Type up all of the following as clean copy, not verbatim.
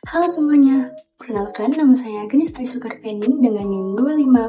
Halo semuanya, perkenalkan nama saya Genis Aisukarpeni dengan NIM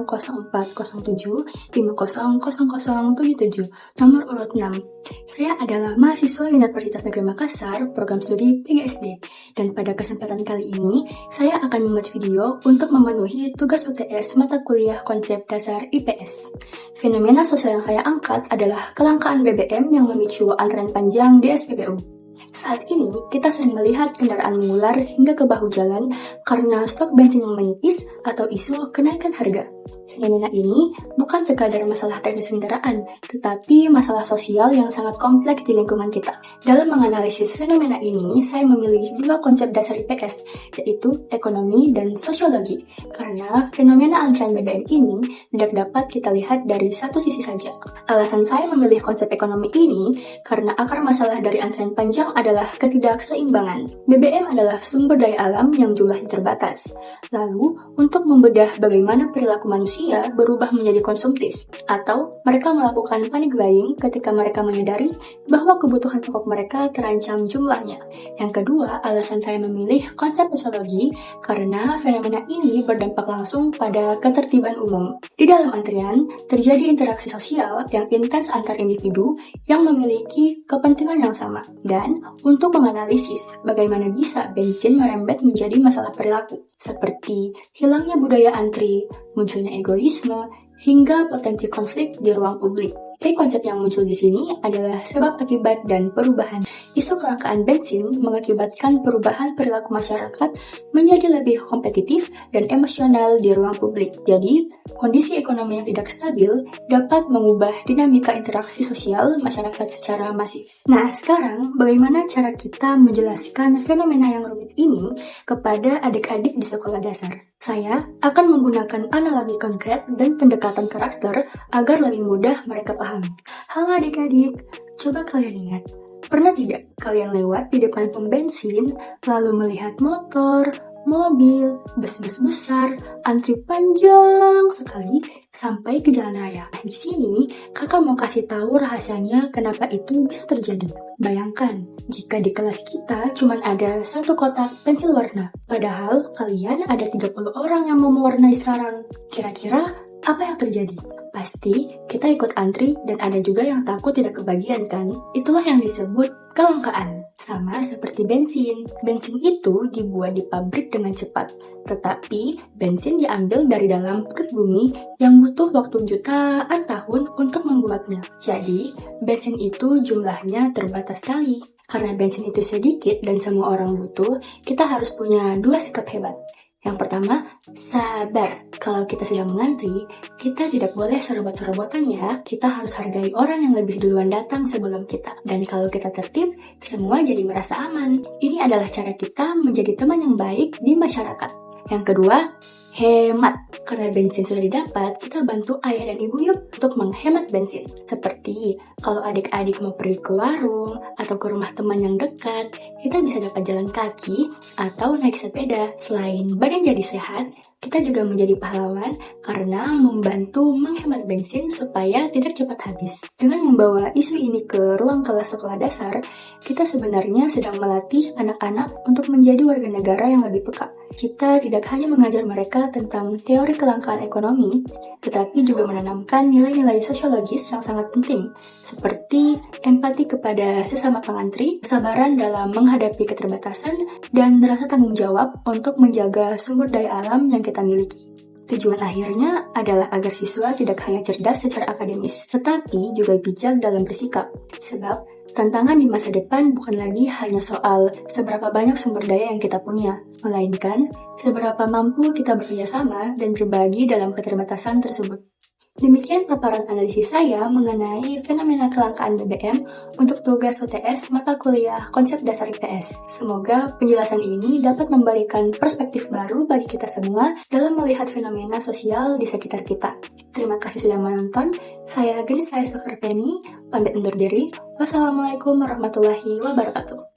250407500077, nomor urut 6. Saya adalah mahasiswa Universitas Negeri Makassar, program studi PGSD, dan pada kesempatan kali ini, saya akan membuat video untuk memenuhi tugas UTS mata kuliah konsep dasar IPS. Fenomena sosial yang saya angkat adalah kelangkaan BBM yang memicu antrean panjang di SPBU. Saat ini, kita sering melihat kendaraan mengular hingga ke bahu jalan karena stok bensin yang menipis atau isu kenaikan harga. Fenomena ini bukan sekadar masalah teknis kendaraan, tetapi masalah sosial yang sangat kompleks di lingkungan kita. Dalam menganalisis fenomena ini, saya memilih dua konsep dasar IPS, yaitu ekonomi dan sosiologi, karena fenomena antrean BBM ini tidak dapat kita lihat dari satu sisi saja. Alasan saya memilih konsep ekonomi ini karena akar masalah dari antrean panjang adalah ketidakseimbangan. BBM adalah sumber daya alam yang jumlahnya terbatas. Lalu, untuk membedah bagaimana perilaku manusia berubah menjadi konsumtif, atau mereka melakukan panic buying ketika mereka menyadari bahwa kebutuhan pokok mereka terancam jumlahnya. Yang kedua, alasan saya memilih konsep sosiologi karena fenomena ini berdampak langsung pada ketertiban umum. Di dalam antrian, terjadi interaksi sosial yang intens antar individu yang memiliki kepentingan yang sama. Dan untuk menganalisis bagaimana bisa bensin merembet menjadi masalah perilaku, seperti hilangnya budaya antri, munculnya egoisme, hingga potensi konflik di ruang publik. Konsep yang muncul di sini adalah sebab akibat dan perubahan. Isu kelangkaan bensin mengakibatkan perubahan perilaku masyarakat menjadi lebih kompetitif dan emosional di ruang publik. Jadi, kondisi ekonomi yang tidak stabil dapat mengubah dinamika interaksi sosial masyarakat secara masif. Nah, sekarang bagaimana cara kita menjelaskan fenomena yang rumit ini kepada adik-adik di sekolah dasar? Saya akan menggunakan analogi konkret dan pendekatan karakter agar lebih mudah mereka pahami. Halo adik-adik, coba kalian ingat, pernah tidak kalian lewat di depan pom bensin, lalu melihat motor, mobil, bus-bus besar, antri panjang sekali sampai ke jalan raya. Di sini, kakak mau kasih tahu rahasianya kenapa itu bisa terjadi. Bayangkan, jika di kelas kita cuma ada satu kotak pensil warna, padahal kalian ada 30 orang yang mau mewarnai sarang. Kira-kira apa yang terjadi? Pasti kita ikut antri dan ada juga yang takut tidak kebagian kan? Itulah yang disebut kelangkaan. Sama seperti bensin. Bensin itu dibuat di pabrik dengan cepat. Tetapi bensin diambil dari dalam perut bumi yang butuh waktu jutaan tahun untuk membuatnya. Jadi, bensin itu jumlahnya terbatas sekali. Karena bensin itu sedikit dan semua orang butuh, kita harus punya dua sikap hebat. Yang pertama, sabar. Kalau kita sedang mengantri, kita tidak boleh serobot-serobotan ya. Kita harus hargai orang yang lebih duluan datang sebelum kita. Dan kalau kita tertib, semua jadi merasa aman. Ini adalah cara kita menjadi teman yang baik di masyarakat. Yang kedua, hemat. Karena bensin sudah didapat, kita bantu ayah dan ibu yuk untuk menghemat bensin. Seperti kalau adik-adik mau pergi ke warung atau ke rumah teman yang dekat, kita bisa dapat jalan kaki atau naik sepeda. Selain badan jadi sehat, kita juga menjadi pahlawan karena membantu menghemat bensin supaya tidak cepat habis. Dengan membawa isu ini ke ruang kelas sekolah dasar, kita sebenarnya sedang melatih anak-anak untuk menjadi warga negara yang lebih peka. Kita tidak hanya mengajar mereka tentang teori kelangkaan ekonomi, tetapi juga menanamkan nilai-nilai sosiologis yang sangat penting, seperti empati kepada sesama pengantri, kesabaran dalam menghadapi keterbatasan, dan rasa tanggung jawab untuk menjaga sumber daya alam yang kita miliki. Tujuan akhirnya adalah agar siswa tidak hanya cerdas secara akademis, tetapi juga bijak dalam bersikap. Sebab, tantangan di masa depan bukan lagi hanya soal seberapa banyak sumber daya yang kita punya, melainkan seberapa mampu kita bekerja sama dan berbagi dalam keterbatasan tersebut. Demikian paparan analisis saya mengenai fenomena kelangkaan BBM untuk tugas UTS mata kuliah konsep dasar IPS. Semoga penjelasan ini dapat memberikan perspektif baru bagi kita semua dalam melihat fenomena sosial di sekitar kita. Terima kasih sudah menonton. Saya Genis Aisukarpeni, pamit undur diri. Wassalamualaikum warahmatullahi wabarakatuh.